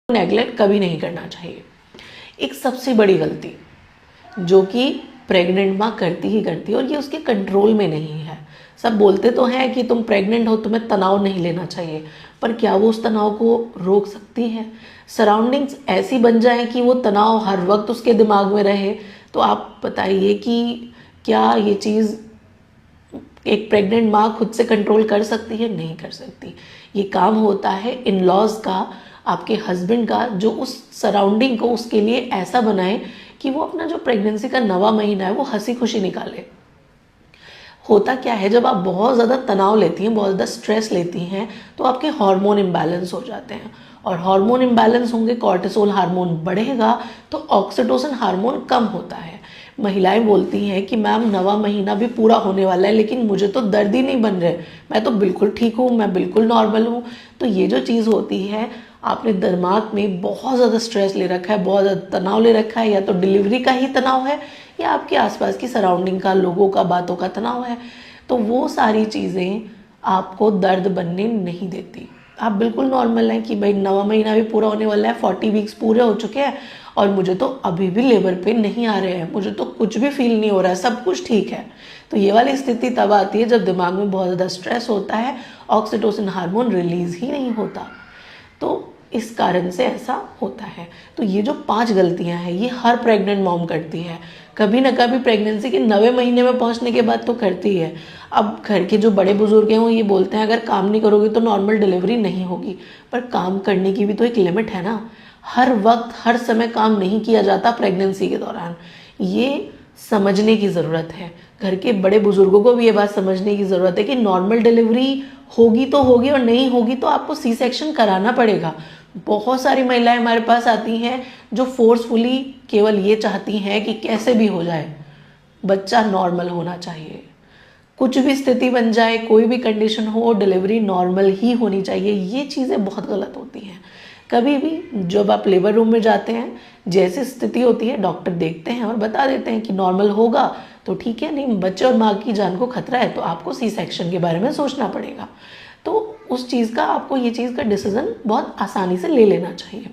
Neglect कभी नहीं करना चाहिए। एक सबसे बड़ी गलती जो कि प्रेग्नेंट माँ करती ही करती है और ये उसके कंट्रोल में नहीं है। सब बोलते तो हैं कि तुम प्रेग्नेंट हो, तुम्हें तनाव नहीं लेना चाहिए, पर क्या वो उस तनाव को रोक सकती है? सराउंडिंग्स ऐसी बन जाए कि वो तनाव हर वक्त उसके दिमाग में रहे, तो आप बताइए कि क्या ये चीज़ एक प्रेग्नेंट माँ खुद से कंट्रोल कर सकती है? नहीं कर सकती। ये काम होता है इन लॉज का, आपके हस्बैंड का, जो उस सराउंडिंग को उसके लिए ऐसा बनाए कि वो अपना जो प्रेगनेंसी का 9वां महीना है वो हंसी खुशी निकाले। होता क्या है, जब आप बहुत ज़्यादा तनाव लेती हैं, बहुत ज़्यादा स्ट्रेस लेती हैं, तो आपके हार्मोन इम्बैलेंस हो जाते हैं, और हार्मोन इम्बैलेंस होंगे, कॉर्टिसोल हार्मोन बढ़ेगा तो ऑक्सीटोसिन हार्मोन कम होता है। महिलाएं बोलती हैं कि मैम 9वां महीना भी पूरा होने वाला है लेकिन मुझे तो दर्द ही नहीं बन रहे, मैं तो बिल्कुल ठीक हूँ, मैं बिल्कुल नॉर्मल हूँ। तो ये जो चीज़ होती है, आपने दिमाग में बहुत ज़्यादा स्ट्रेस ले रखा है, बहुत ज़्यादा तनाव ले रखा है, या तो डिलीवरी का ही तनाव है या आपके आसपास की सराउंडिंग का, लोगों का, बातों का तनाव है। तो वो सारी चीज़ें आपको दर्द बनने नहीं देती। आप बिल्कुल नॉर्मल हैं कि भाई 9वां महीना भी पूरा होने वाला है, 40 वीक्स पूरे हो चुके हैं और मुझे तो अभी भी लेबर पेन नहीं आ रहे हैं, मुझे तो कुछ भी फील नहीं हो रहा है, सब कुछ ठीक है। तो ये वाली स्थिति तब आती है जब दिमाग में बहुत ज़्यादा स्ट्रेस होता है, ऑक्सीटोसिन हार्मोन रिलीज ही नहीं होता। तो इस कारण से ऐसा होता है। तो ये जो 5 गलतियां हैं ये हर प्रेग्नेंट मॉम करती है, कभी ना कभी प्रेगनेंसी के 9वें महीने में पहुंचने के बाद तो करती है। अब घर के जो बड़े बुजुर्ग हैं वो ये बोलते हैं अगर काम नहीं करोगे तो नॉर्मल डिलीवरी नहीं होगी, पर काम करने की भी तो एक लिमिट है ना। हर वक्त हर समय काम नहीं किया जाता प्रेगनेंसी के दौरान, ये समझने की ज़रूरत है। घर के बड़े बुजुर्गों को भी ये बात समझने की ज़रूरत है कि नॉर्मल डिलीवरी होगी तो होगी और नहीं होगी तो आपको सी सेक्शन कराना पड़ेगा। बहुत सारी महिलाएं हमारे पास आती हैं जो फोर्सफुली केवल ये चाहती हैं कि कैसे भी हो जाए, बच्चा नॉर्मल होना चाहिए। कुछ भी स्थिति बन जाए, कोई भी कंडीशन हो, डिलीवरी नॉर्मल ही होनी चाहिए। ये चीज़ें बहुत गलत होती हैं। कभी भी जब आप लेबर रूम में जाते हैं, जैसी स्थिति होती है डॉक्टर देखते हैं और बता देते हैं कि नॉर्मल होगा तो ठीक है, नहीं बच्चे और माँ की जान को खतरा है तो आपको सी सेक्शन के बारे में सोचना पड़ेगा। तो उस चीज़ का, आपको ये चीज़ का डिसीजन बहुत आसानी से ले लेना चाहिए।